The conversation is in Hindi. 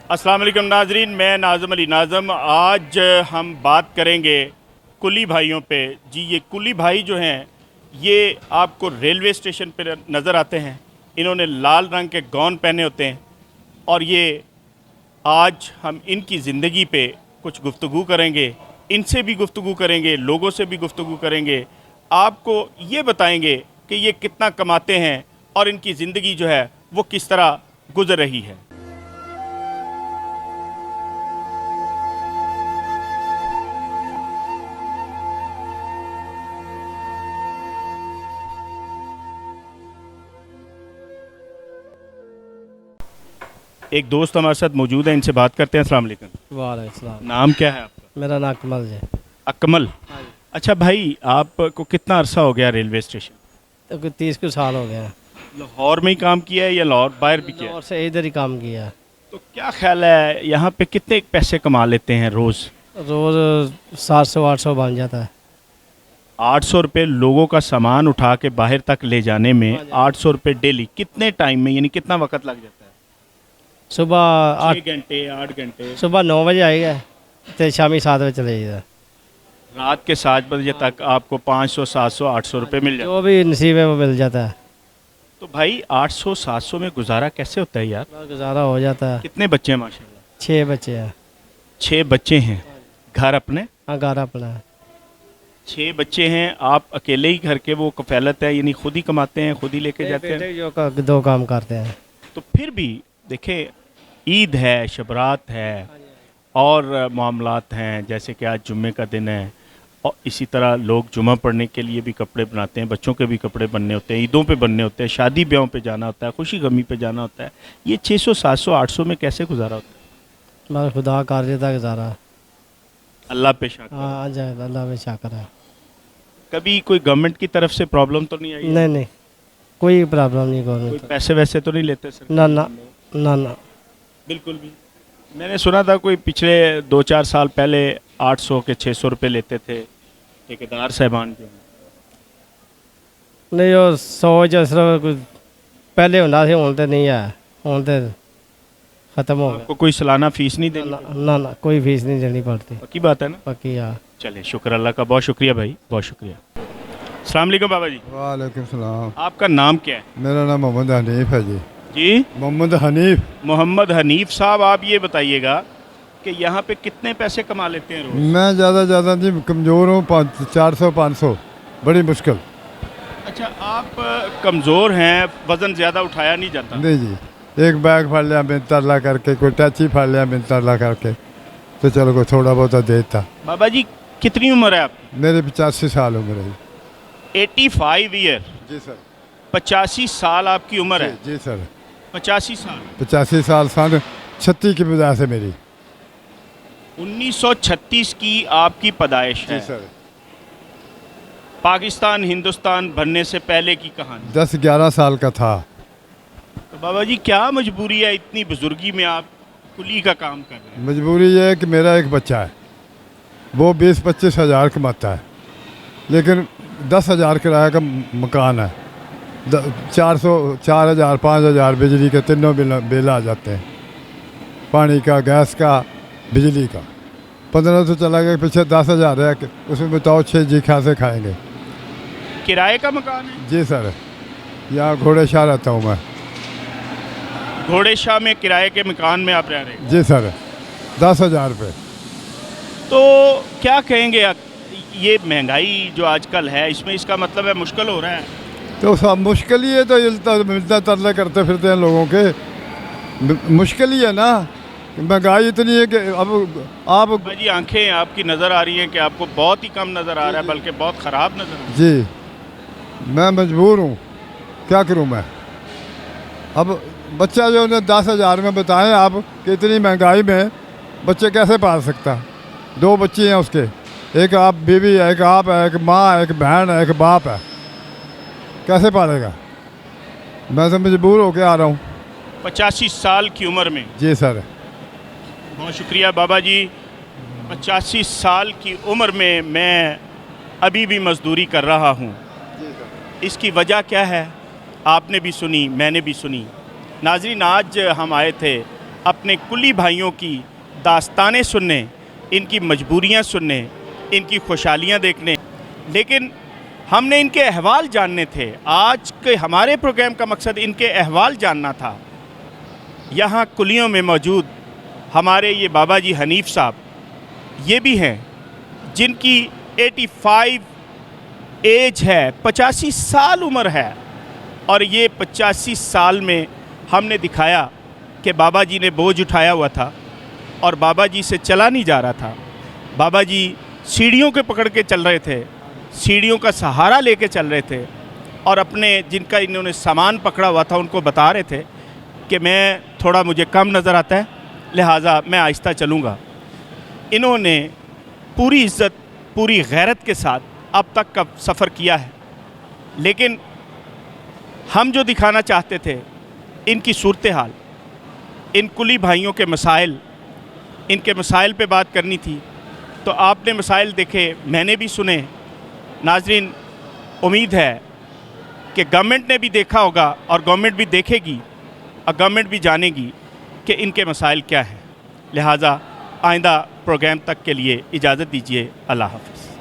अस्सलाम वालेकुम नाजरीन, मैं नाज़म अली नाज़म। आज हम बात करेंगे कुली भाइयों पे। जी, ये कुली भाई जो हैं ये आपको रेलवे स्टेशन पर नज़र आते हैं। इन्होंने लाल रंग के गौन पहने होते हैं और ये आज हम इनकी ज़िंदगी पे कुछ गुफ्तगू करेंगे, इनसे भी गुफ्तगू करेंगे, लोगों से भी गुफ्तगू करेंगे। आपको ये बताएंगे कि ये कितना कमाते हैं और इनकी ज़िंदगी जो है वो किस तरह गुजर रही है। एक दोस्त हमारे साथ मौजूद है, इनसे बात करते हैं। अस्सलाम वालेकुम। वालेकुम सलाम। नाम क्या है आपका? मेरा नाम कमल है। अकमल। अच्छा भाई, आपको कितना अरसा हो गया रेलवे स्टेशन? तो कोई 30 कुछ साल हो गया। लाहौर में ही काम किया है या लाहौर बाहर भी किया है? और से इधर ही काम किया। तो क्या ख्याल है, यहाँ पे कितने पैसे कमा लेते हैं रोज़? रोज़ 700-800 बन जाता है। 800 रुपये लोगों का सामान उठा के बाहर तक ले जाने में 800 रुपये डेली, कितने टाइम में, यानी कितना वक्त लग जाता है? सुबह 6 घंटे 8 घंटे? सुबह 9 बजे आएगा तो शामी 7 बजे चले जाएगा। रात के 7 बजे तक आपको 500 700 800 रुपये मिल जाते जो भी नसीब है वो मिल जाता है। तो भाई 800 700 में गुजारा कैसे होता है यार? बस गुजारा हो जाता है। कितने बच्चे हैं माशाल्लाह? 6 बच्चे हैं। 6 बच्चे हैं। घर अपने? हाँ, घर अपना है। 6 बच्चे हैं, आप अकेले ही घर के वो कफालत है, यानी खुद ही कमाते हैं, खुद ही लेके जाते हैं? बेटे जो 2 काम करते हैं। तो फिर भी देखें, ईद है, शबरात है और मामलात हैं, जैसे कि आज जुम्मे का दिन है और इसी तरह लोग जुम्मा पढ़ने के लिए भी कपड़े बनाते हैं, बच्चों के भी कपड़े बनने होते हैं, ईदों पे बनने होते हैं, शादी ब्याहों पे जाना होता है, खुशी गमी पे जाना होता है। ये 600 700 800 में कैसे गुजारा होता है? बस खुदा कर देता है गुजारा। अल्लाह पे शाकर। हाँ, आ जाए अल्लाह में शाकर है। कभी कोई गवर्नमेंट की तरफ से प्रॉब्लम तो नहीं आई? नहीं, कोई प्रॉब्लम नहीं कोई गवर्नमेंट। पैसे वैसे तो नहीं लेते सर? ना। बिल्कुल भी। मैंने सुना था कोई पिछले 2-4 साल पहले 800 के 600 रुपये लेते थे ठेकेदार साहबान जो। नहीं, वो 100 सिर्फ पहले होना से होते नहीं है, होते ख़त्म हो गया। आपको कोई सालाना फीस नहीं देनी? ना, कोई फीस नहीं देनी पड़ती। पक्की बात है ना? पक्की। हाँ, चले, शुक्र अल्लाह का, बहुत शुक्रिया भाई, बहुत शुक्रिया। अस्सलाम वालेकुम बाबा जी। वालेकुम सलाम। आपका नाम क्या है? मेरा नाम मोहम्मद हनीफ है जी। जी, मोहम्मद हनीफ। मोहम्मद हनीफ साहब, आप ये बताइएगा कि यहाँ पे कितने पैसे कमा लेते हैं रोज? मैं ज़्यादा जी कमज़ोर हूँ, 400-500 बड़ी मुश्किल। अच्छा, आप कमज़ोर हैं, वज़न ज़्यादा उठाया नहीं जाता? नहीं जी, एक बैग फड़ लिया बिन तरला करके, कोई टैची फड़ लिया बिन तरला करके, तो चलो कोई थोड़ा बहुत देता। बाबा जी कितनी उम्र है आपकी? मेरी 85 साल उम्र है। 85 ईयर? जी सर। 85 साल आपकी उम्र है? जी सर। 85 साल? 85 साल सन 36 की वजह से मेरी। 1936 की आपकी पैदाइश है? जी सर। पाकिस्तान हिंदुस्तान बनने से पहले की कहानी। 10-11 साल का था। तो बाबा जी क्या मजबूरी है, इतनी बुजुर्गी में आप कुली का काम कर रहे हैं? मजबूरी ये है कि मेरा एक बच्चा है, वो 20-25 हज़ार कमाता है, लेकिन 10,000 किराया का मकान है। 400 4,000 5,000 बिजली के तीनों बिल आ जाते हैं, पानी का, गैस का, बिजली का। 1500 चला गया, पीछे 10,000 है, उसमें बताओ 6 जी खा से खाएंगे। किराए का मकान है? जी सर, यहाँ घोड़े शाह रहता हूँ मैं। घोड़े शाह में किराए के मकान में आप रह रहे हैं? जी सर, 10,000 रुपये। तो क्या कहेंगे, ये महंगाई जो आजकल है इसमें, इसका मतलब है मुश्किल हो रहा है? तो सब मुश्किल ही है, तो मिलता तरले करते फिरते हैं लोगों के, मुश्किल ही है ना। महंगाई इतनी है कि अब आप भाई जी, आंखें आपकी नज़र आ रही हैं कि आपको बहुत ही कम नज़र आ रहा है, बल्कि बहुत ख़राब नज़र आ रहा है। जी, मैं मजबूर हूँ, क्या करूँ मैं। अब बच्चा जो उन्हें 10,000 में बताएं आप कि इतनी महंगाई में बच्चे कैसे पाल सकता। 2 बच्चे हैं उसके, एक आप बीवी है, एक आप है, एक माँ है, एक बहन है, एक बाप है, कैसे पालेगा। मैं तो मजबूर होके आ रहा हूँ। 85 साल की उम्र में? जी सर। बहुत शुक्रिया बाबा जी। 85 साल की उम्र में मैं अभी भी मजदूरी कर रहा हूँ। इसकी वजह क्या है आपने भी सुनी, मैंने भी सुनी। नाज़रीन, आज हम आए थे अपने कुली भाइयों की दास्तानें सुनने, इनकी मजबूरियां सुनने, इनकी खुशहालियां देखने, लेकिन हमने इनके अहवाल जानने थे। आज के हमारे प्रोग्राम का मकसद इनके अहवाल जानना था। यहाँ कुलियों में मौजूद हमारे ये बाबा जी हनीफ साहब ये भी हैं जिनकी 85 एज है, 85 साल उम्र है, और ये 85 साल में हमने दिखाया कि बाबा जी ने बोझ उठाया हुआ था और बाबा जी से चला नहीं जा रहा था। बाबा जी सीढ़ियों के पकड़ के चल रहे थे, सीढ़ियों का सहारा लेके चल रहे थे, और अपने जिनका इन्होंने सामान पकड़ा हुआ था उनको बता रहे थे कि मैं थोड़ा मुझे कम नज़र आता है, लिहाजा मैं आहिस्ता चलूँगा। इन्होंने पूरी इज़्ज़त, पूरी गैरत के साथ अब तक का सफ़र किया है, लेकिन हम जो दिखाना चाहते थे इनकी सूरत हाल, इन कुली भाइयों के मसाइल, इनके मसाइल पे बात करनी थी। तो आपने मसाइल देखे, मैंने भी सुने। नाज़रीन, उम्मीद है कि गवर्नमेंट ने भी देखा होगा और गवर्नमेंट भी देखेगी और गवर्नमेंट भी जानेगी कि इनके मसाइल क्या हैं। लिहाजा आइंदा प्रोग्राम तक के लिए इजाज़त दीजिए। अल्लाह हाफ़िज़।